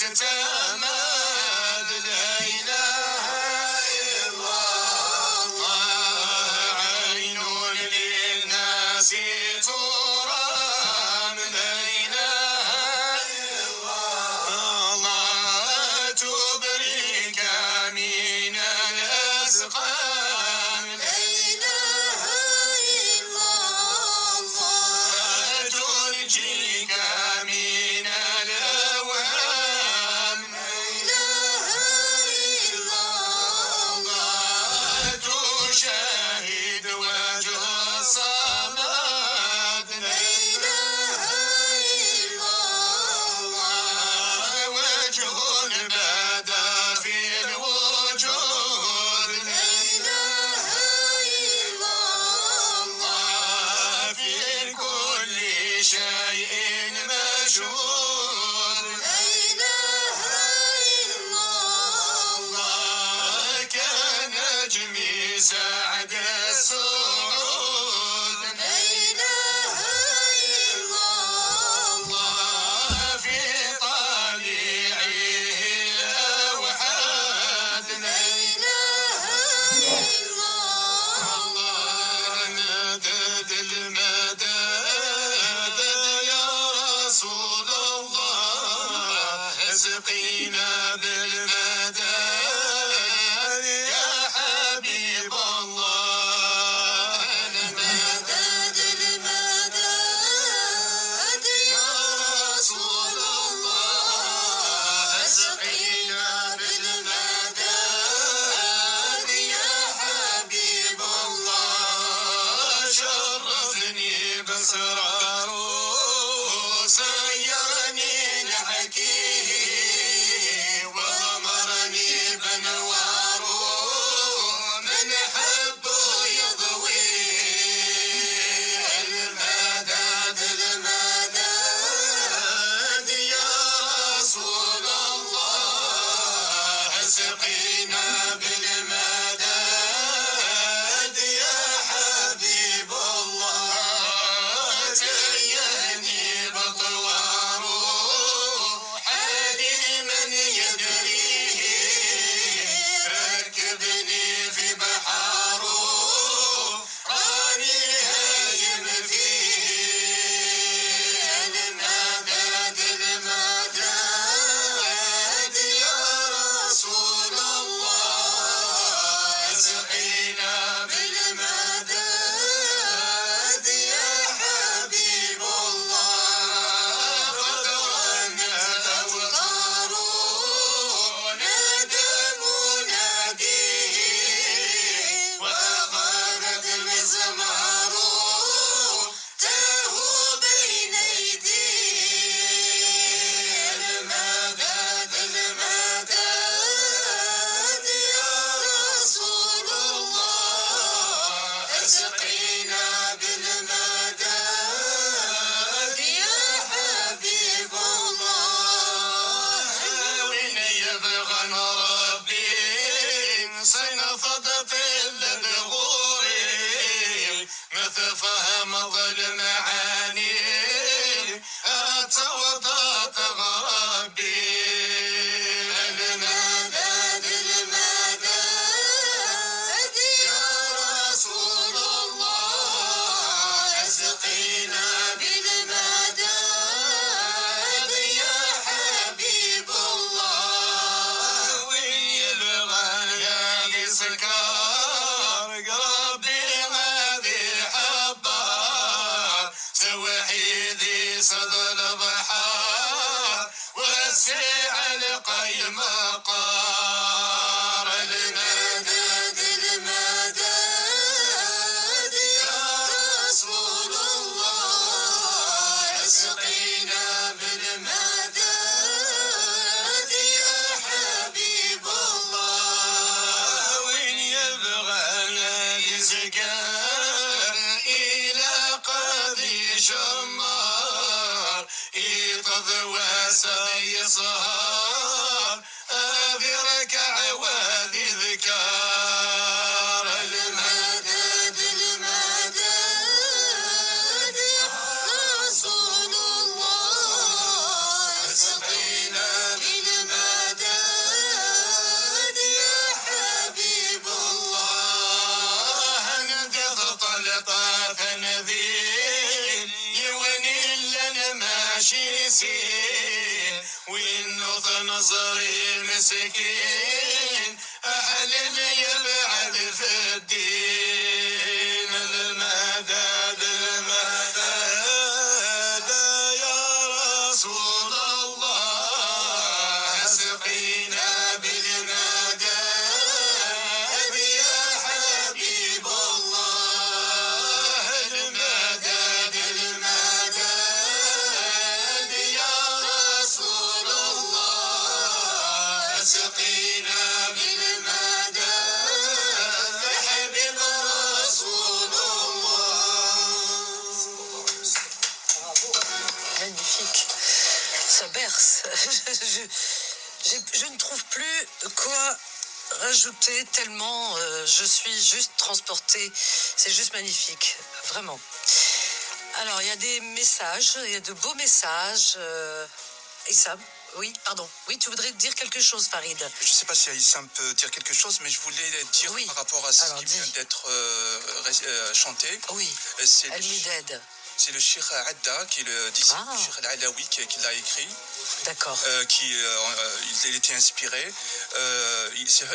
واستمد لا إله إلا الله عين للناس ترام لا إله إلا الله تبريك من الأسقام لا إله إلا الله تنجيك من الأوهام لا إله إلا الله تشاهد وجه الصمد لا إله إلا الله وجه بدا في الوجود لا إله إلا الله في كل شيء مشهود لا إله إلا الله كنجم سعد السعود لا إله إلا الله في طالعه الأوحاد لا إله إلا الله مدد المدد يا رسول الله اسقينا بالمدد يا حبيب الله المدد المدد يا رسول الله اسقينا بالمدد يا حبيب الله شرفني باسراره سيرني الحكيم وغمرني بنواره من حبه يضوي المدد المدد يا رسول الله اسقينا بالمدد يا حبيب الله زيني بطواره حليما يدريه ركبني في بحاره راني هايم فيه المدد المدد يا رسول الله اسقينا بالمدد يا حبيب الله غدرت أوطاره نادى مناديه وغارت مزماره تاهوا بين أيديه المدد المدد يا رسول الله اسقينا بالمدد يا حبيب الله وين يبغى ربي سنفض طل بغوري مثل فهم المعاني أتوضأت غربي المدد المدد يا رسول الله اسقينا بالمدد يا حبيب الله وين يبغى يا سكر قلبي غادي حبار سوحيدي صدر البحر وسع القيم قار المدد المدد يا رسول الله اسقينا بالمدد يا حبيب الله وين يبغى يسكر إلى قاضي شمار يطضوى سبي صهار أبي ركع وادي ذكار المدد المدد يا رسول الله اسقينا بالمدد عشيسين والنوث نظري المسكين أحلم يبعد في الدين المدد المدد يا رسول الله اسقينا بالمدد يا حبيب الله المدد المدد يا رسول الله اسقينا بالمدد يا حبيب رسول الله. Magnifique. Ça berce. Je ne trouve plus quoi rajouter tellement je suis juste transportée. C'est juste magnifique, vraiment. Alors, il y a des messages, il y a de beaux messages. Issam, oui, pardon. Oui, tu voudrais dire quelque chose, Farid? Je ne sais pas si Issam peut dire quelque chose, mais je voulais dire Oui. par rapport à ce Alors, qui dis. vient d'être chanté. Oui, C'est El Mided. c'est le Cheikh Adda, qui est le disciple Ah. du Cheikh Al-Alawi, qui l'a écrit, D'accord. il était inspiré.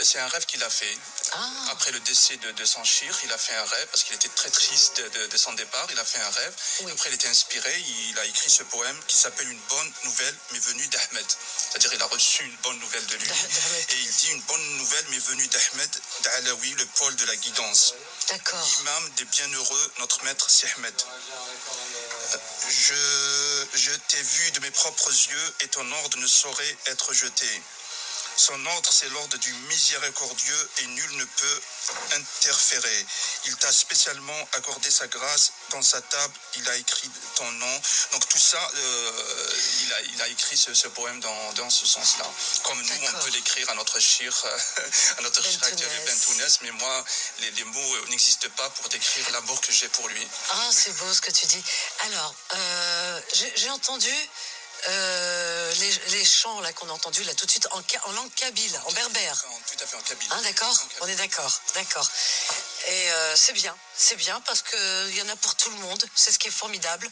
C'est un rêve qu'il a fait. Ah, Après le décès de son Cheikh, il a fait un rêve, parce qu'il était très triste de son départ, il a fait un rêve. Oui. Après, il était inspiré, il a écrit ce poème qui s'appelle Une bonne nouvelle m'est venue d'Ahmed. C'est-à-dire, il a reçu une bonne nouvelle de lui. d'Ahmed. Et il dit, une bonne nouvelle m'est venue d'Ahmed, d'Alawi, le pôle de la guidance. d'accord. Imam des bienheureux, notre maître Si Ahmed. Je t'ai vu de mes propres yeux et ton ordre ne saurait être jeté. Son ordre, c'est l'ordre du miséricordieux et nul ne peut interférer. Il t'a spécialement accordé sa grâce dans sa table, il a écrit ton nom. Donc tout ça, il a écrit ce poème dans ce sens-là. Comme nous, on D'accord. peut l'écrire à notre shir, à notre shir actuel Ben Tounès, mais moi, les mots n'existent pas pour décrire l'amour que j'ai pour lui. Ah, c'est beau ce que tu dis. Alors, j'ai entendu les chants là qu'on a entendus là tout de suite en langue kabyle, en berbère. Tout à fait en kabyle. Hein, d'accord? En kabyle. On est d'accord, d'accord. Et c'est bien parce qu'il y en a pour tout le monde, c'est ce qui est formidable,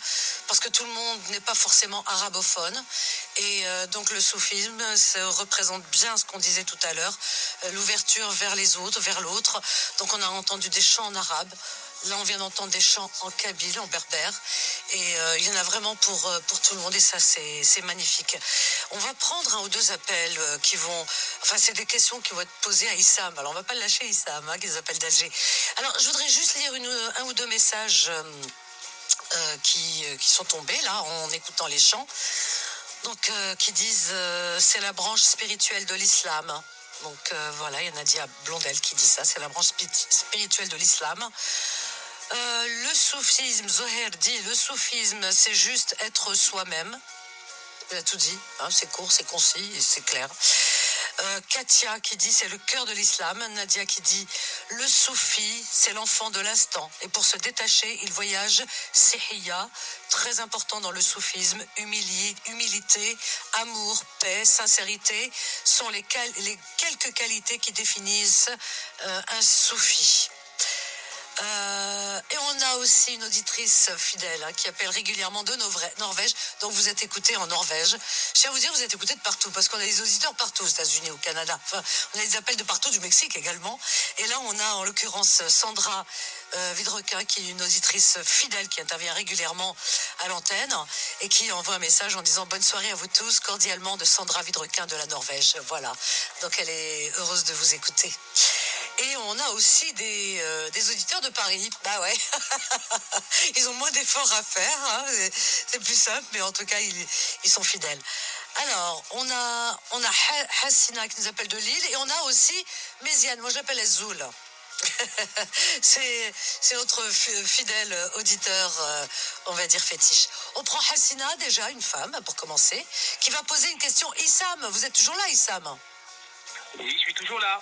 parce que tout le monde n'est pas forcément arabophone. Et donc le soufisme, ça représente bien ce qu'on disait tout à l'heure, l'ouverture vers les autres, vers l'autre. Donc on a entendu des chants en arabe. Là, on vient d'entendre des chants en kabyle, en berbère. Et il y en a vraiment pour tout le monde. Et ça, c'est magnifique. On va prendre un ou deux appels qui vont... Enfin, c'est des questions qui vont être posées à Issam. Alors, on va pas le lâcher, Issam, qui les appelle d'Alger. Alors, je voudrais juste lire un ou deux messages qui sont tombés, là, en écoutant les chants. Donc, qui disent c'est la branche spirituelle de l'islam. Donc, voilà, il y a Nadia Blondel qui dit ça. C'est la branche spirituelle de l'islam. Le soufisme, Zoher dit, le soufisme, c'est juste être soi-même. Il a tout dit, hein, c'est court, c'est concis et c'est clair. Katia qui dit, c'est le cœur de l'islam. Nadia qui dit, le soufi, c'est l'enfant de l'instant. Et pour se détacher, il voyage sihiya, très important dans le soufisme. Humilité, amour, paix, sincérité sont les quelques qualités qui définissent un soufi. Et on a aussi une auditrice fidèle qui appelle régulièrement de Norvège. Donc vous êtes écoutés en Norvège. Je tiens à vous dire, vous êtes écoutés de partout parce qu'on a des auditeurs partout aux États-Unis, au Canada. Enfin, on a des appels de partout, du Mexique également. Et là, on a en l'occurrence Sandra Vidrequin, qui est une auditrice fidèle qui intervient régulièrement à l'antenne et qui envoie un message en disant bonne soirée à vous tous, cordialement de Sandra Vidrequin de la Norvège. Voilà. Donc elle est heureuse de vous écouter. Et on a aussi des auditeurs de Paris. Bah ouais. Ils ont moins d'efforts à faire. Hein. C'est plus simple, mais en tout cas, ils sont fidèles. Alors, on a Hassina qui nous appelle de Lille. Et on a aussi Méziane. Moi, je l'appelle Azoul. c'est notre fidèle auditeur, on va dire fétiche. On prend Hassina, déjà, une femme, pour commencer, qui va poser une question. Issam, vous êtes toujours là, Issam ? Oui, je suis toujours là.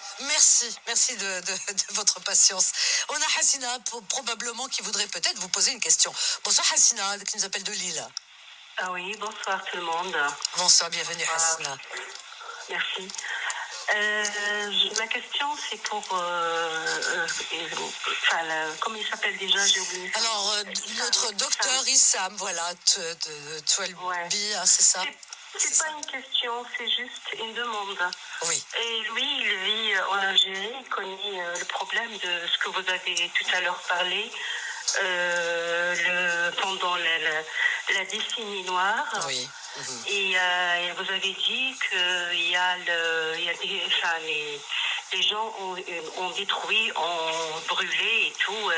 Merci de votre patience. On a Hassina, probablement, qui voudrait peut-être vous poser une question. Bonsoir Hassina, qui nous appelle de Lille. Ah oui, bonsoir tout le monde. Bonsoir, bienvenue Hassina. Merci. Ma question, c'est pour... comment il s'appelle déjà? J'ai oublié. Alors, notre docteur Issam, voilà, Ouais. Twelby, hein, c'est ça? C'est pas une question, c'est juste une demande. Oui. Et lui, il vit en Algérie, il connaît le problème de ce que vous avez tout à l'heure parlé pendant la décennie noire. Oui. Et vous avez dit qu'il y a, les gens ont détruit, ont brûlé et tout,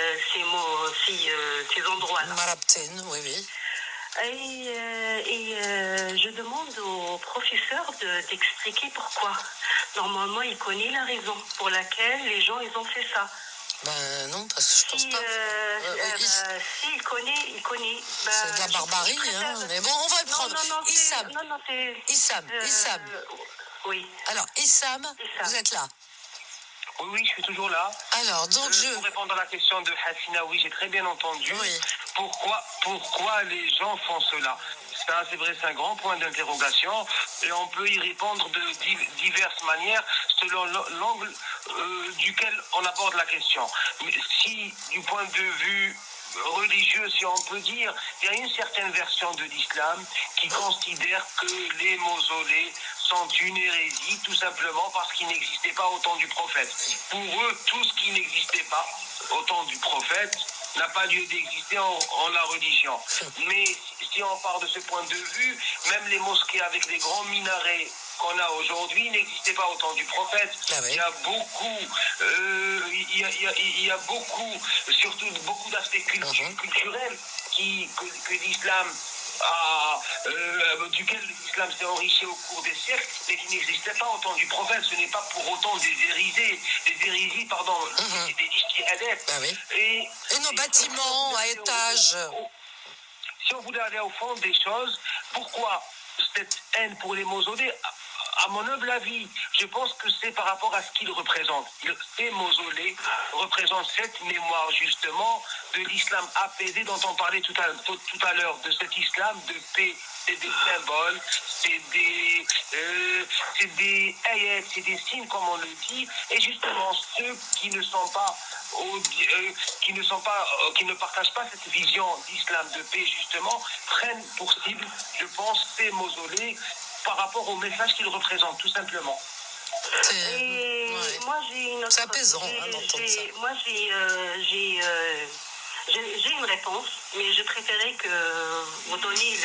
ces endroits-là. Marabtin, oui, oui. Et je demande au professeur d'expliquer pourquoi. Normalement, il connaît la raison pour laquelle les gens ils ont fait ça. Ben non, parce que je pense pas. Si, il connaît. C'est de la barbarie, hein. Mais bon, on va le prendre. Issam. Issam. Oui. Alors, Issam, vous êtes là. Oui, oui, je suis toujours là. Alors, donc Pour répondre à la question de Hassina, oui, j'ai très bien entendu. Oui. Pourquoi les gens font cela? Ça, c'est vrai, c'est un grand point d'interrogation et on peut y répondre de diverses manières selon l'angle duquel on aborde la question. Mais si, du point de vue religieux, si on peut dire, il y a une certaine version de l'islam qui considère que les mausolées sont une hérésie, tout simplement parce qu'il n'existait pas au temps du prophète. Pour eux, tout ce qui n'existait pas au temps du prophète n'a pas lieu d'exister en la religion. Mais si on part de ce point de vue, même les mosquées avec les grands minarets qu'on a aujourd'hui n'existait pas au temps du prophète. Ah oui. Il y a beaucoup, surtout beaucoup d'aspects culturels que l'islam duquel l'islam s'est enrichi au cours des siècles, mais qui n'existaient pas au temps du prophète. Ce n'est pas pour autant des hérésies, des ijtihadat. Ah oui. Et nos bâtiments à étages. Si on voulait aller au fond des choses, pourquoi cette haine pour les mausolées? À mon humble avis, je pense que c'est par rapport à ce qu'ils représentent. Ces mausolées représentent cette mémoire justement de l'islam apaisé dont on parlait tout à l'heure, de cet islam de paix. C'est des symboles, c'est des ayats, c'est des signes comme on le dit, et justement ceux qui ne partagent pas cette vision d'islam de paix justement prennent pour cible, je pense, ces mausolées par rapport au message qu'ils représentent, tout simplement. Et moi, j'ai une autre... C'est apaisant, d'entendre ça. Moi, j'ai une réponse, mais je préférais que vous donniez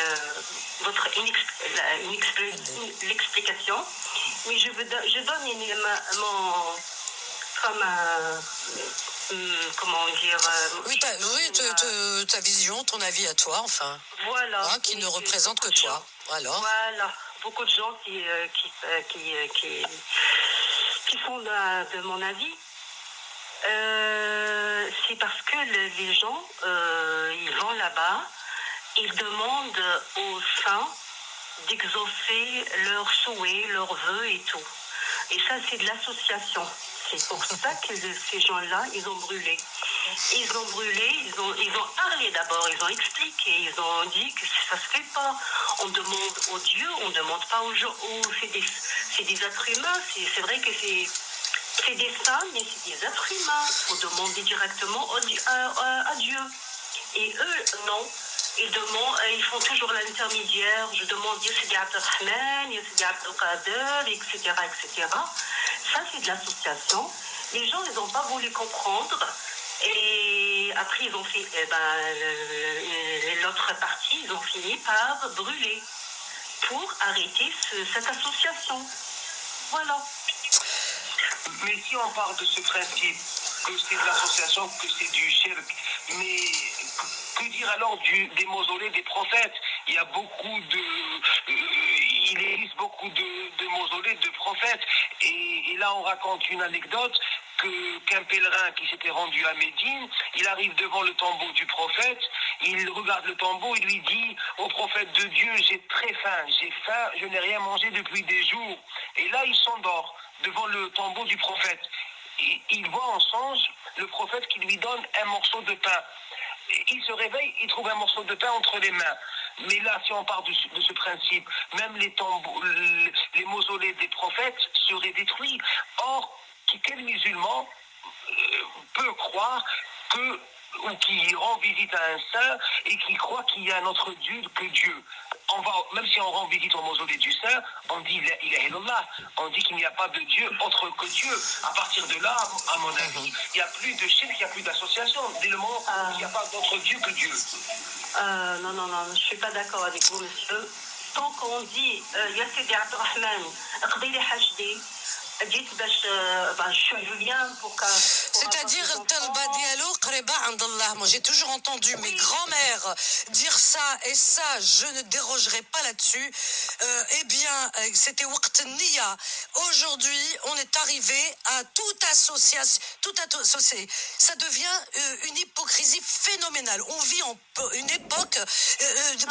l'explication. Mais je donne comment dire... ta vision, ton avis à toi, enfin. Voilà. Hein, qui ne représente que toi. Alors. Voilà. Beaucoup de gens qui sont de mon avis. C'est parce que les gens, ils vont là-bas, ils demandent aux saints d'exaucer leurs souhaits, leurs vœux et tout. Et ça, c'est de l'association. C'est pour ça que ces gens-là, ils ont brûlé. Ils ont brûlé, ils ont parlé d'abord, ils ont expliqué, ils ont dit que ça se fait pas. On demande aux dieux, on ne demande pas aux gens. C'est des êtres humains, c'est vrai que c'est des saints, mais c'est des êtres humains. Il faut demander directement à Dieu. Et eux, non. Ils font toujours l'intermédiaire. Je demande Ya Sidi Abdelrahman, Ya Sidi Abdelkader, etc., etc. Ça, c'est de l'association. Les gens, ils n'ont pas voulu comprendre. Et après, ils ont fait, l'autre partie, ils ont fini par brûler pour arrêter cette association. Voilà. Mais si on parle de ce principe, que c'est de l'association, que c'est du shirk, mais que dire alors des mausolées des prophètes? Il y a il existe beaucoup de mausolées de prophètes. Et là, on raconte une anecdote qu'un pèlerin qui s'était rendu à Médine, il arrive devant le tombeau du prophète, il regarde le tombeau, il lui dit au prophète de Dieu, j'ai faim, je n'ai rien mangé depuis des jours. Et là, il s'endort devant le tombeau du prophète. Et il voit en songe le prophète qui lui donne un morceau de pain. Et il se réveille, il trouve un morceau de pain entre les mains. Mais là, si on part de ce principe, même les tombeaux, les mausolées des prophètes seraient détruits. Or, quel musulman peut croire que ou qui rend visite à un saint et qui croit qu'il y a un autre Dieu que Dieu. Même si on rend visite au mausolée du saint, on dit la ilaha illallah, on dit qu'il n'y a pas de Dieu autre que Dieu. À partir de là, à mon avis, il n'y a plus de shirk, il n'y a plus d'association, dès le moment où il n'y a pas d'autre Dieu que Dieu. Non, je ne suis pas d'accord avec vous, monsieur. Tant qu'on dit Ya Sidi Abdelrahman, Qdili Hajdi, dites je veux bien pour que. C'est-à-dire, Talba Diallo, Qreba Andallah. Moi, j'ai toujours entendu mes grands-mères dire ça, et ça, je ne dérogerai pas là-dessus. Eh bien, c'était Waqt Niya. Aujourd'hui, on est arrivé à toute association, ça devient une hypocrisie phénoménale. On vit en une époque,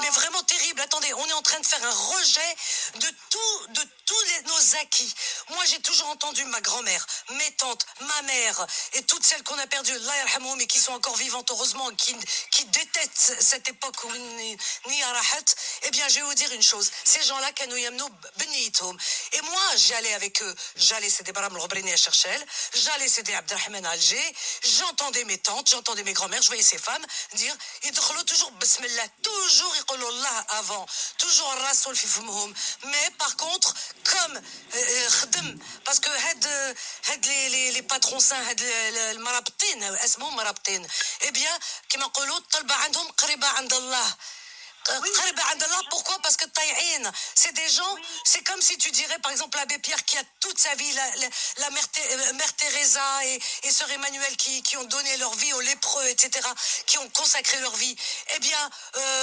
mais vraiment terrible. Attendez, on est en train de faire un rejet de tous nos acquis. Moi, j'ai toujours entendu ma grand-mère, mes tantes, ma mère et toutes celles qu'on a perdues, Allah yarhamoum, et qui sont encore vivantes, heureusement, qui détestent cette époque où ni arahat. Eh bien, je vais vous dire une chose. Ces gens-là, kanu yamnou benitoum. Et moi, j'allais avec eux. J'allais céder Baram al-Ghobreni à Cherchel. J'allais céder Abdelrahman à Alger. J'entendais mes tantes, j'entendais mes grand-mères, je voyais ces femmes dire, ils toujours bismillah, toujours ils Allah avant, toujours Rasoul fi fumhum. Mais par contre, comme parce que les patrons saints, les marabtin, اسمهم marabtin, eh bien, كما نقولوا الطلبة عندهم قريبة عند الله. Pourquoi? Parce que Taïin, c'est des gens, c'est comme si tu dirais par exemple l'abbé Pierre qui a toute sa vie, la mère Teresa et sœur Emmanuel qui ont donné leur vie aux lépreux, etc., qui ont consacré leur vie. Eh bien,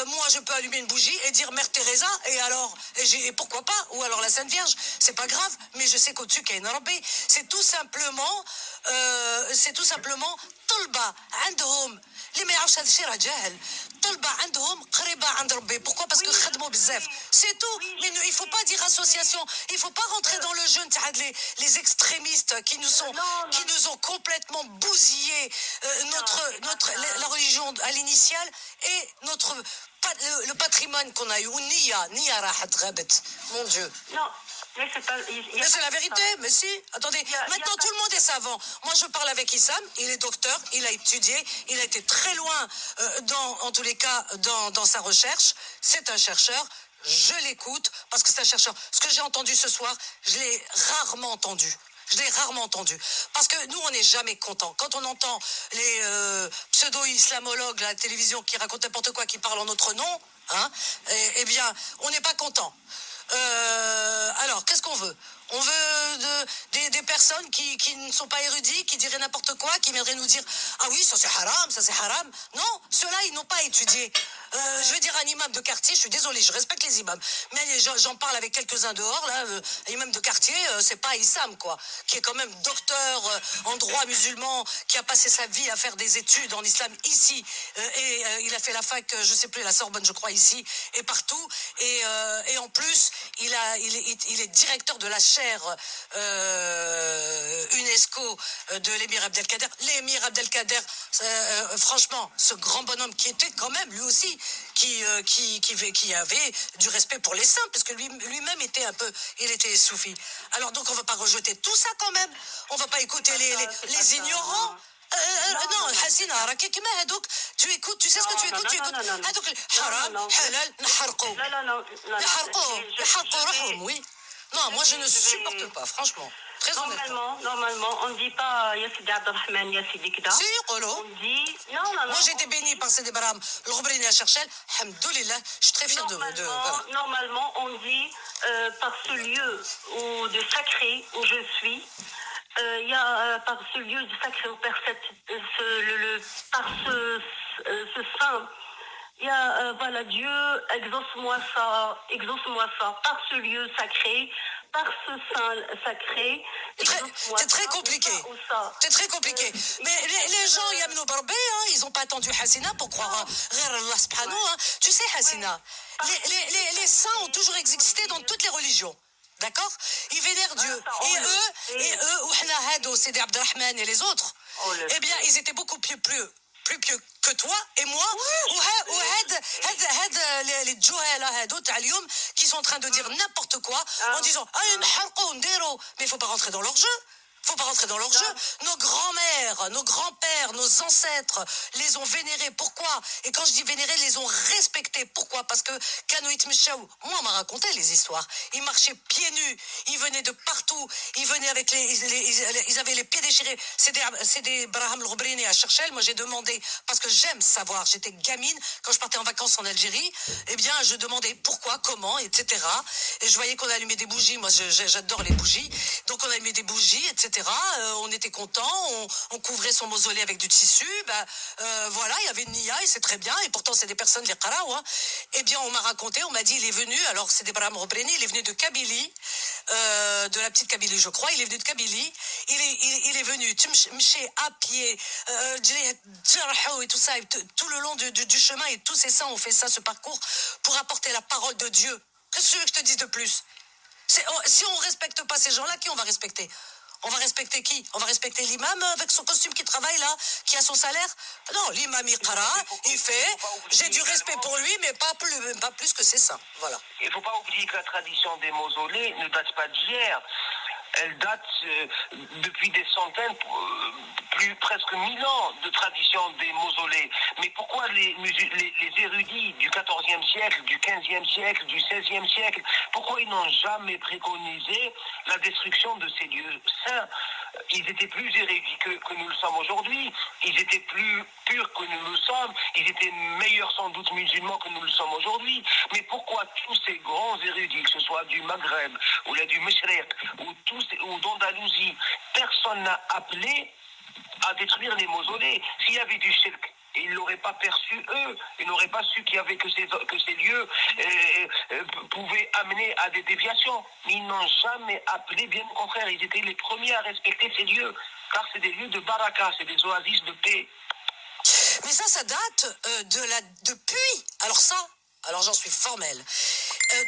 moi je peux allumer une bougie et dire mère Teresa, et alors, et pourquoi pas? Ou alors la Sainte Vierge, c'est pas grave, mais je sais qu'au-dessus qu'il y a une Rabbi. C'est tout simplement طلبة عندهم اللي ما يعرفش هذا الشيء راه جاهل. طلبة عندهم قريبة عند ربي. Pourquoi? Parce que خدموا بزاف. C'est tout. Mais il faut pas dire association. Il faut pas rentrer dans le jeu les extrémistes qui nous ont complètement bousillé la religion à l'initiale et le patrimoine qu'on a eu. Nia rahat ghabet. Mon Dieu. Non. Mais c'est la vérité, mais si. Attendez, maintenant tout le monde est savant. Moi je parle avec Issam, il est docteur, il a étudié, il a été très loin, en tous les cas, dans sa recherche. C'est un chercheur, je l'écoute, parce que c'est un chercheur. Ce que j'ai entendu ce soir, je l'ai rarement entendu. Parce que nous, on n'est jamais content. Quand on entend les pseudo-islamologues à la télévision qui racontent n'importe quoi, qui parlent en notre nom, eh bien, on n'est pas content. Alors, qu'est-ce qu'on veut? On veut des personnes qui ne sont pas érudits, qui diraient n'importe quoi, qui viendraient nous dire « Ah oui, ça c'est haram. » Non, ceux-là, ils n'ont pas étudié. Je veux dire un imam de quartier, je suis désolée, je respecte les imams, mais j'en parle avec quelques-uns dehors, là, un imam de quartier, c'est pas Issam, quoi, qui est quand même docteur en droit musulman, qui a passé sa vie à faire des études en islam ici, et il a fait la fac, je sais plus, la Sorbonne, je crois, ici, et partout, et en plus, il est directeur de la chaire UNESCO de l'émir Abdelkader. L'émir Abdelkader, franchement, ce grand bonhomme qui était quand même, lui aussi, qui avait du respect pour les saints, parce que lui-même il était soufi. Alors donc on va pas rejeter tout ça quand même. On va pas écouter les ignorants. Non, Hassina, tu écoutes, tu sais ce que tu écoutes, haram, halal, naharqo. Oui. Non, moi je ne supporte pas, franchement. Très honnêtement. Normalement, on ne dit pas Ya Sidi Abdelrahman, Ya Sidi Kda. Si, Rolo. On dit. Non. Moi j'ai été bénie par Sidi Baram, le à Cherchel. Alhamdoulilah, je suis très fière de. Voilà. Normalement, on dit par ce lieu de sacré où je suis. Il y a par ce lieu de sacré par ce saint, il y a voilà, Dieu, exauce-moi ça par ce lieu sacré, par ce saint sacré. C'est très compliqué. C'est très compliqué. Mais les gens, Yamnou Barbé, ils n'ont pas attendu Hassina pour croire Allah subhanahu. Tu sais, Hassina, les saints ont toujours existé dans toutes les religions. D'accord? Ils vénèrent Dieu. Et eux, Ouhna Hado, Sidi Abdelrahman et les autres, eh bien, ils étaient beaucoup plus plus pieux que toi et moi, les Joël qui sont en train de dire n'importe quoi en disant mais il faut pas rentrer dans leur jeu. Faut pas rentrer dans leur jeu. Nos grands-mères, nos grands-pères, nos ancêtres les ont vénérés. Pourquoi? Et quand je dis vénérés, les ont respectés. Pourquoi? Parce que Kanoït Michaou, moi on m'a raconté les histoires. Ils marchaient pieds nus, ils venaient de partout, ils venaient avec ils avaient les pieds déchirés. C'est des Braham Lobrini à Cherchel. Moi j'ai demandé, parce que j'aime savoir, j'étais gamine, quand je partais en vacances en Algérie, eh bien je demandais pourquoi, comment, etc. Et je voyais qu'on allumait des bougies. Moi j'adore les bougies. Donc on allumait des bougies, etc. On était contents, on couvrait son mausolée avec du tissu, voilà, il y avait une nia et c'est très bien, et pourtant c'est des personnes, les Qaraou, hein. Eh bien on m'a raconté, on m'a dit il est venu, alors c'est des Braham Robreni, il est venu de Kabylie, de la petite Kabylie je crois, il est venu de Kabylie, il est venu mché à pied, et tout ça, et tout le long du chemin, et tous ces saints ont fait ça, ce parcours, pour apporter la parole de Dieu. Qu'est-ce que tu veux que je te dise de plus? Si on respecte pas ces gens-là, qui on va respecter? On va respecter qui? On va respecter l'imam avec son costume qui travaille là, qui a son salaire? Non, l'imam il qara, il fait. J'ai du respect pour lui, mais pas plus que c'est ça. Voilà. Il ne faut pas oublier que la tradition des mausolées ne date pas d'hier. Elle date depuis des centaines, presque 1000 ans de tradition des mausolées. Mais pourquoi les érudits du XIVe siècle, du XVe siècle, du XVIe siècle, pourquoi ils n'ont jamais préconisé la destruction de ces lieux saints? Ils étaient plus érudits que nous le sommes aujourd'hui, ils étaient plus purs que nous le sommes, ils étaient meilleurs sans doute musulmans que nous le sommes aujourd'hui. Mais pourquoi tous ces grands érudits, que ce soit du Maghreb, ou là du Meshriq, ou d'Andalousie, personne n'a appelé à détruire les mausolées? S'il y avait du shirk, ils ne l'auraient pas perçu eux, ils n'auraient pas su qu'il y avait que ces lieux pouvaient amener à des déviations. Mais ils n'ont jamais appelé, bien au contraire, ils étaient les premiers à respecter ces lieux, car c'est des lieux de baraka, c'est des oasis de paix. Mais ça date depuis, alors j'en suis formelle,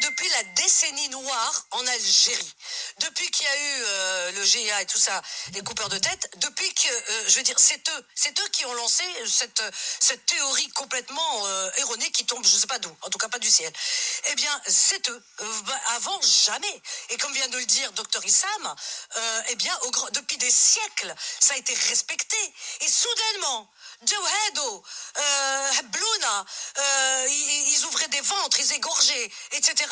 depuis la décennie noire en Algérie, depuis qu'il y a eu le GIA et tout ça, les coupeurs de tête, depuis que, je veux dire, c'est eux qui ont lancé cette théorie complètement erronée qui tombe, je sais pas d'où, en tout cas pas du ciel. Eh bien, c'est eux. Avant, jamais. Et comme vient de le dire Dr Issam, eh bien, depuis des siècles, ça a été respecté. Et soudainement, Jawhado, Blouna, ils ouvraient des ventres, ils égorgeaient, etc.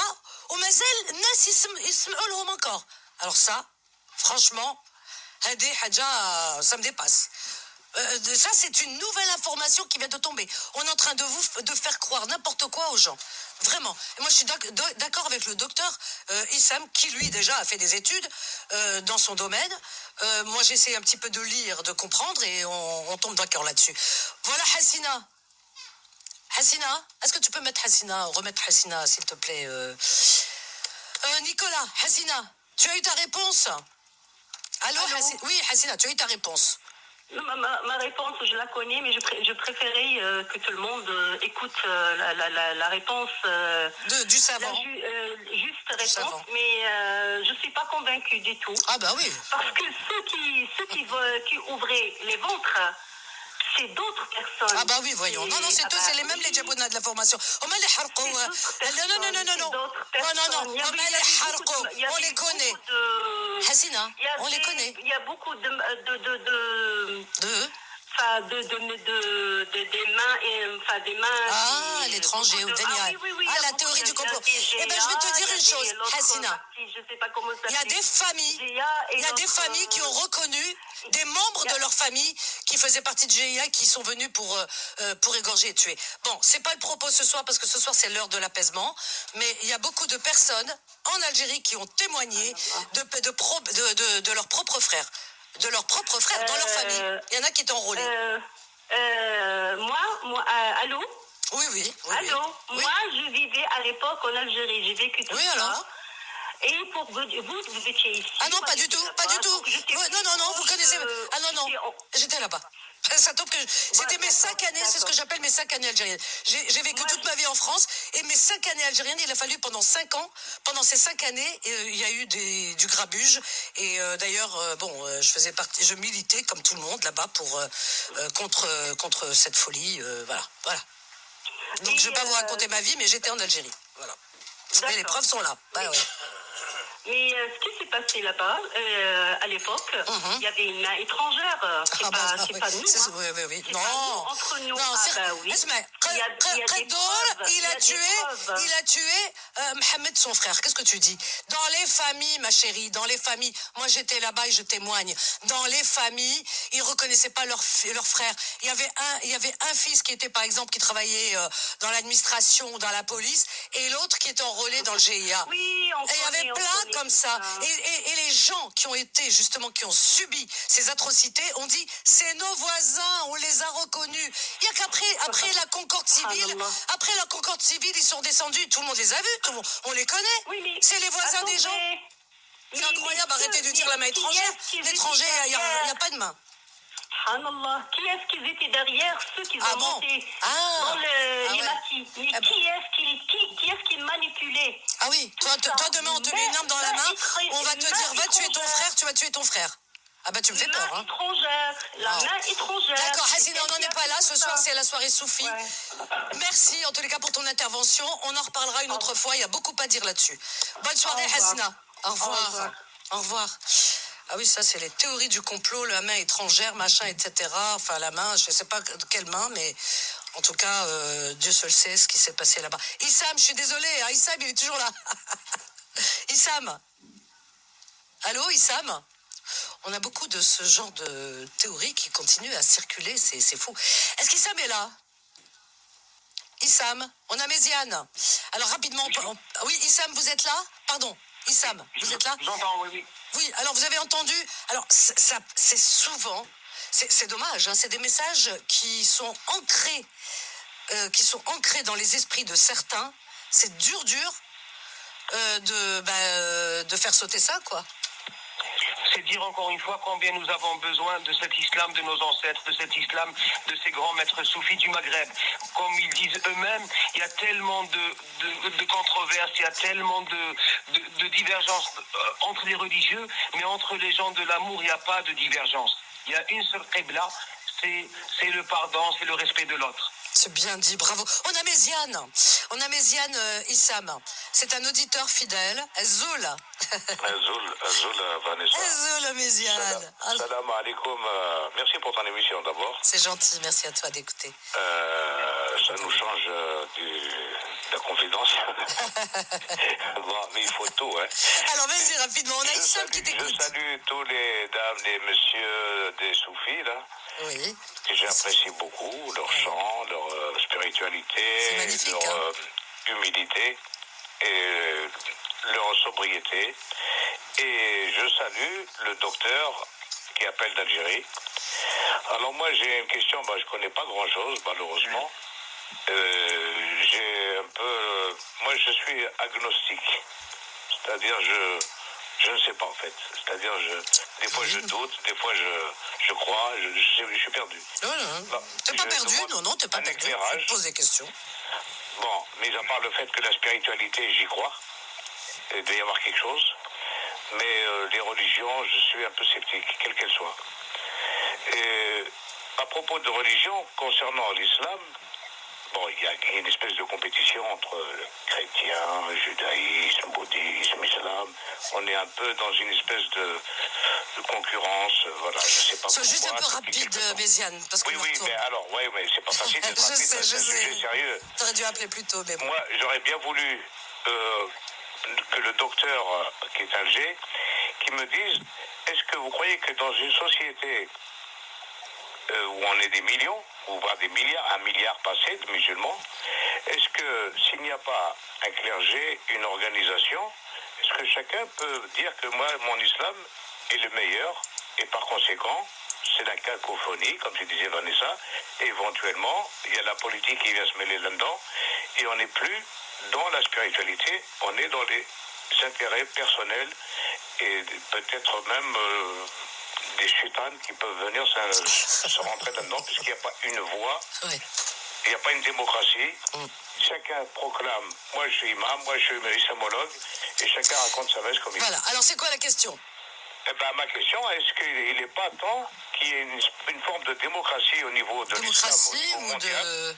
Au Mazel, Nas Ism'olhom encore. Alors ça, franchement, Hadi Hadja, ça me dépasse. Ça, c'est une nouvelle information qui vient de tomber. On est en train de faire croire n'importe quoi aux gens. Vraiment. Et moi, je suis d'accord avec le docteur Issam, qui, lui, déjà, a fait des études dans son domaine. Moi, j'essaie un petit peu de lire, de comprendre, et on tombe d'accord là-dessus. Voilà, Hassina. Hassina, est-ce que tu peux remettre Hassina, s'il te plaît Nicolas, Hassina, tu as eu ta réponse? Allô, Hassina? Oui, Hassina, tu as eu ta réponse. Ma réponse, je la connais, mais je préférais que tout le monde écoute la réponse. Du savant. La juste réponse, savant. mais je ne suis pas convaincue du tout. Ah bah oui. Parce que ceux qui ouvraient les ventres, c'est d'autres personnes. Ah bah oui, voyons. Non, c'est eux, c'est les mêmes, les Djabouna de la formation. On les harko. Non. On les connaît. Hassina, on les connaît. Il y a beaucoup de des mains. Ah, l'étranger ou Daniel. Ah, la théorie du complot. Eh ben, je vais te dire une chose, Hassina. Il y a des familles qui ont reconnu des membres de leur famille qui faisaient partie de GIA, qui sont venus pour égorger et tuer. Bon, c'est pas le propos ce soir, parce que ce soir c'est l'heure de l'apaisement, mais il y a beaucoup de personnes en Algérie qui ont témoigné de leurs propres frères. De leurs propres frères dans leur famille. Il y en a qui étaient enrôlés. Moi, allô? Oui. Allô? Oui. Moi, je vivais à l'époque en Algérie. J'ai vécu tout ça. Alors? Et pour vous étiez ici. Ah non, pas du tout. Non, vous connaissez. Ah non, j'étais là-bas. Ça tombe que c'était mes 5 années, c'est ce que j'appelle mes 5 années algériennes. J'ai vécu Moi, toute ma vie en France et mes 5 années algériennes, il a fallu pendant 5 ans, pendant ces 5 années, il y a eu du grabuge et d'ailleurs, je militais comme tout le monde là-bas pour contre cette folie, voilà. Donc je vais pas vous raconter ma vie, mais j'étais en Algérie, voilà. Et les preuves sont là. Bah ouais. Mais ce qui s'est passé là-bas, à l'époque, il y avait une main étrangère. C'est pas nous. Oui. C'est pas nous, entre nous. Non, Ah bah oui. اسمع، Il y a des preuves, il a tué Mohamed, son frère. Qu'est-ce que tu dis? Dans les familles, ma chérie, dans les familles. Moi, j'étais là-bas et je témoigne. Dans les familles, ils reconnaissaient pas leur frère. Il y avait un fils qui était, par exemple, qui travaillait dans l'administration ou dans la police, et l'autre qui était enrôlé dans le GIA. Oui, on Et il y avait plein comme ça. Et les gens qui ont été, justement, qui ont subi ces atrocités, ont dit, c'est nos voisins, on les a reconnus. Il y a après la concorde civile, ils sont descendus, tout le monde les a vus, on les connaît. Oui, mais c'est les voisins des gens. C'est incroyable, arrêtez de dire la main étrangère. L'étranger, il n'y a pas de main. Subhanallah, qui est-ce qu'ils étaient derrière ceux qui ont monté dans les maquis? Mais qui est-ce qui manipulait? Ah oui, toi demain on te met une arme dans la main, on va te dire va tuer ton frère, tu vas tuer ton frère. Ah bah tu me fais peur, hein. La main étrangère. D'accord, Hassina, on n'en est pas là, ce soir c'est la soirée soufie. Ouais. Merci en tous les cas pour ton intervention, on en reparlera une autre fois, il y a beaucoup à dire là-dessus. Bonne soirée Hassina. Au revoir. Au revoir. Ah oui, ça c'est les théories du complot, la main étrangère, machin, etc. Enfin la main, je ne sais pas de quelle main, mais en tout cas, Dieu seul sait ce qui s'est passé là-bas. Issam, je suis désolée, hein, Issam il est toujours là. Issam. Allô Issam? On a beaucoup de ce genre de théories qui continuent à circuler, c'est fou. Est-ce qu'Issam est là? Issam, on a Méziane. Alors rapidement, oui Issam, vous êtes là? Pardon, Issam, vous êtes là? J'entends, oui. Oui, alors vous avez entendu, alors ça, c'est souvent, c'est dommage, hein, c'est des messages qui sont ancrés dans les esprits de certains. C'est dur de faire sauter ça, quoi. C'est dire encore une fois combien nous avons besoin de cet islam de nos ancêtres, de cet islam de ces grands maîtres soufis du Maghreb. Comme ils disent eux-mêmes, il y a tellement de controverses, il y a tellement de divergences entre les religieux, mais entre les gens de l'amour, il n'y a pas de divergence. Il y a une seule qibla, c'est le pardon, c'est le respect de l'autre. C'est bien dit, bravo. On a Méziane Issam. C'est un auditeur fidèle. Azoul. Azoul, Vanessa. Azoul, Méziane. Salam alaikum. Merci pour ton émission d'abord. C'est gentil, merci à toi d'écouter. Ça nous change de la confidence. Bon, mais il faut tout, hein. Alors vas-y rapidement, on a Issam qui t'écoute. Je salue tous les dames, les messieurs des soufis, là. Oui. Que j'apprécie beaucoup, leur chant, leur spiritualité, leur humilité et leur sobriété. Et je salue le docteur qui appelle d'Algérie. Alors moi j'ai une question, je ne connais pas grand-chose malheureusement. Moi je suis agnostique, c'est-à-dire je ne sais pas en fait. C'est-à-dire, des fois je doute, des fois je crois, je suis perdu. Non, t'es pas perdu, non, t'es pas perdu. Éclairage. Tu poses des questions. Bon, mis à part le fait que la spiritualité, j'y crois, il doit y avoir quelque chose, mais les religions, je suis un peu sceptique, quelle qu'elle soit. Et à propos de religion, concernant l'islam, bon, il y a une espèce de compétition entre chrétiens, judaïsme, bouddhisme, islam. On est un peu dans une espèce de concurrence. Voilà, je sais pas. Sois juste un peu rapide, Méziane, parce que oui, mais c'est pas facile d'être rapide. Je sais. Sujet sérieux. T'aurais dû appeler plus tôt, mais bon. Moi, j'aurais bien voulu que le docteur qui est âgé, qui me dise, est-ce que vous croyez que dans une société où on est des millions, ou voire des milliards, 1 milliard passé de musulmans, est-ce que s'il n'y a pas un clergé, une organisation, est-ce que chacun peut dire que moi, mon islam est le meilleur, et par conséquent, c'est la cacophonie, comme je disais Vanessa, et éventuellement, il y a la politique qui vient se mêler là-dedans, et on n'est plus dans la spiritualité, on est dans les intérêts personnels, et peut-être même des chétanes qui peuvent venir se rentrer là-dedans, puisqu'il n'y a pas une voix, Oui. il n'y a pas une démocratie. Chacun proclame, moi je suis imam, moi je suis islamologue, et chacun raconte sa messe comme il veut. Voilà. Alors, c'est quoi la question? Eh ben, ma question, est-ce qu'il n'est pas temps qu'il y ait une forme de démocratie au niveau de l'islam, au Démocratie niveau ou mondial,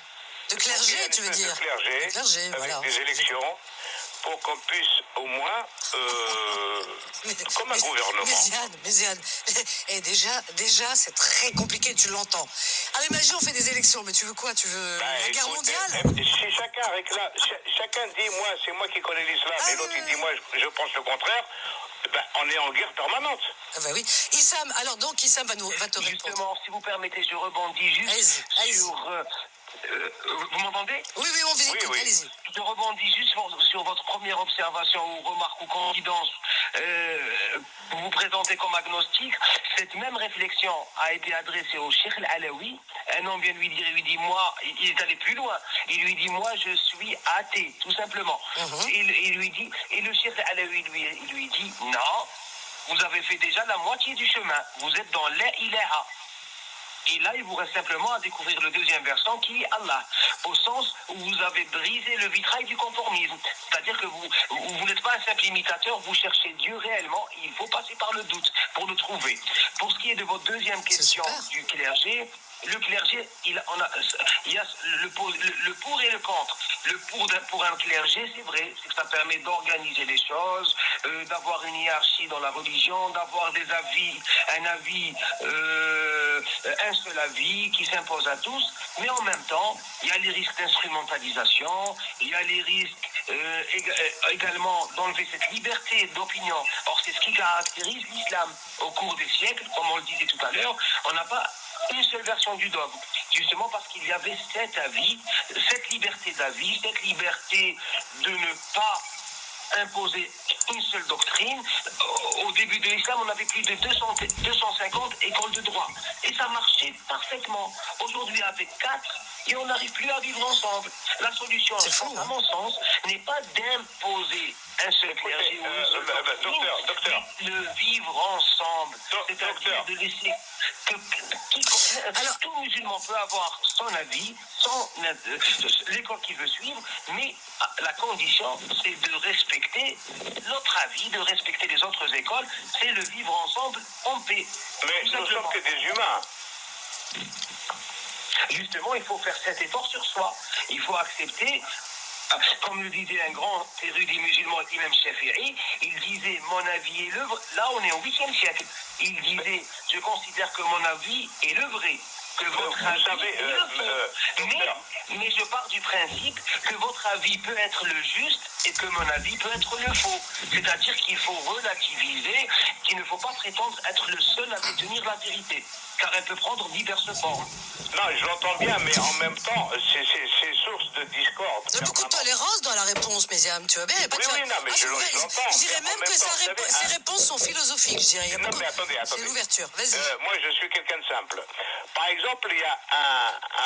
de clergé, tu veux dire? de clergé, De clergé, avec voilà. des élections, pour qu'on puisse au moins, comme un gouvernement. Méziane. Et déjà, c'est très compliqué, tu l'entends. Alors imagine, on fait des élections, mais tu veux quoi? Tu veux la guerre mondiale? Si chacun réclame, chacun dit, moi, c'est moi qui connais l'islam, et l'autre, il dit, moi, je pense le contraire, ben, on est en guerre permanente. Ah bah oui. Issam, alors donc Issam va te répondre. Justement, si vous permettez, je rebondis juste Allez-y. sur... vous m'entendez? Oui, on vous écoute, oui. allez-y. Je rebondis juste sur votre première observation ou remarque ou confidence. Vous vous présentez comme agnostique. Cette même réflexion a été adressée au Cheikh Al-Alaoui. Un homme vient lui dire, il lui dit, moi, il est allé plus loin. Il lui dit, moi, je suis athée, tout simplement. Il lui dit, et le Cheikh Al-Alaoui lui dit, non, vous avez fait déjà la moitié du chemin. Vous êtes dans l'a'ilaha. Et là, il vous reste simplement à découvrir le deuxième versant qui est Allah, au sens où vous avez brisé le vitrail du conformisme. C'est-à-dire que vous n'êtes pas un simple imitateur, vous cherchez Dieu réellement, il faut passer par le doute pour le trouver. Pour ce qui est de votre deuxième question du clergé, le clergé, il y a le pour et le contre. Le pour un clergé, c'est vrai, c'est que ça permet d'organiser les choses, d'avoir une hiérarchie dans la religion, d'avoir un seul avis qui s'impose à tous, mais en même temps, il y a les risques d'instrumentalisation, il y a les risques également d'enlever cette liberté d'opinion. Or, c'est ce qui caractérise l'islam. Au cours des siècles, comme on le disait tout à l'heure, on n'a pas une seule version du dogme, justement parce qu'il y avait cet avis, cette liberté d'avis, cette liberté de ne pas imposer une seule doctrine. Au début de l'islam, on avait plus de 250 écoles de droit. Et ça marchait parfaitement. Aujourd'hui, avec 4, et on n'arrive plus à vivre ensemble. La solution, à mon sens, n'est pas d'imposer un seul clergé ou une seule doctrine, docteur. mais de vivre ensemble. C'est-à-dire de laisser tout musulman peut avoir son avis, l'école qu'il veut suivre, mais la condition, c'est de respecter notre avis, de respecter les autres écoles, c'est le vivre ensemble en paix. Mais nous ne sommes que des humains. Justement, il faut faire cet effort sur soi. Il faut accepter, comme le disait un grand érudit musulman, Imam Shafi'i, il disait « Mon avis est le vrai ». Là, on est au 8e siècle. Il disait « Je considère que mon avis est le vrai ». Que votre avis est le faux. Mais je pars du principe que votre avis peut être le juste et que mon avis peut être le faux. C'est-à-dire qu'il faut relativiser, qu'il ne faut pas prétendre être le seul à détenir la vérité, car elle peut prendre diverses formes. Non, je l'entends bien, mais en même temps, c'est source de discorde. Il y a beaucoup de tolérance dans la réponse, Méziane, tu vois bien. Je dirais même que ses réponses sont philosophiques, je dirais. Non, mais attendez. C'est l'ouverture, vas-y. Moi, je suis quelqu'un de simple. Par exemple, il y a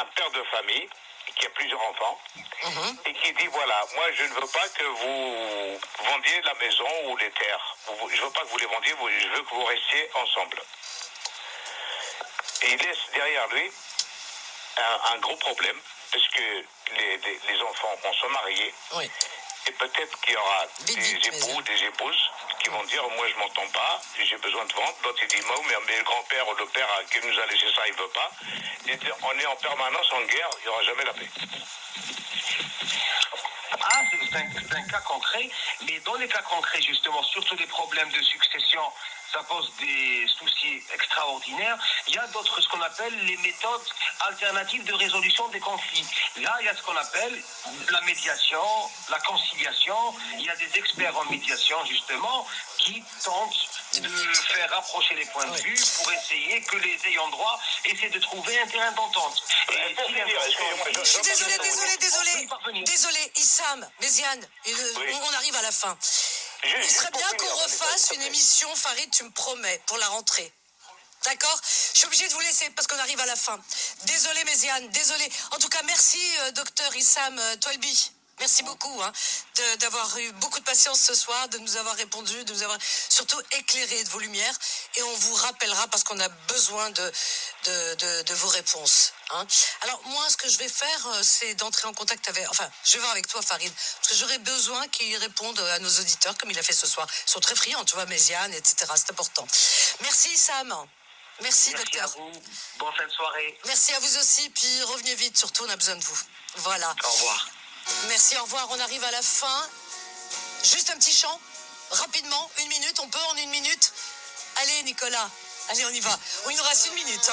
un père de famille qui a plusieurs enfants et qui dit, voilà, moi, je ne veux pas que vous vendiez la maison ou les terres. Je ne veux pas que vous les vendiez, je veux que vous restiez ensemble. Et il laisse derrière lui un gros problème, parce que les enfants vont se marier, et peut-être qu'il y aura des époux, des épouses, qui vont dire, moi je m'entends pas, j'ai besoin de vendre. L'autre il dit, moi, mais le grand-père ou le père qui nous a laissé ça, il veut pas. Et on est en permanence en guerre, il n'y aura jamais la paix. Ah, c'est un cas concret, mais dans les cas concrets, justement, surtout les problèmes de succession, ça pose des soucis extraordinaires. Il y a d'autres, ce qu'on appelle les méthodes alternatives de résolution des conflits. Là, il y a ce qu'on appelle la médiation, la conciliation. Il y a des experts en médiation, justement, qui tentent de faire rapprocher les points de vue pour essayer que les ayants droit essaient de trouver un terrain d'entente. Je suis désolé, Issam, Méziane, on arrive à la fin. Il serait bien qu'on refasse une émission, Farid, tu me promets, pour la rentrée. D'accord? Je suis obligée de vous laisser parce qu'on arrive à la fin. Désolé, Méziane, désolé. En tout cas, merci, docteur Issam Toalbi. Merci beaucoup d'avoir eu beaucoup de patience ce soir, de nous avoir répondu, de nous avoir surtout éclairé de vos lumières. Et on vous rappellera parce qu'on a besoin de vos réponses. Alors moi, ce que je vais faire, c'est d'entrer en contact avec... Enfin, je vais voir avec toi, Farid, parce que j'aurais besoin qu'il réponde à nos auditeurs, comme il a fait ce soir. Ils sont très friands, tu vois, Méziane, etc. C'est important. Merci, Sam. Merci, Merci docteur. à vous. Bonne fin de soirée. Merci à vous aussi, puis revenez vite, surtout, on a besoin de vous. Voilà. Au revoir. Merci, au revoir, on arrive à la fin. Juste un petit chant, rapidement, 1 minute, on peut en 1 minute? Allez, Nicolas, allez, on y va. Il nous reste 1 minute.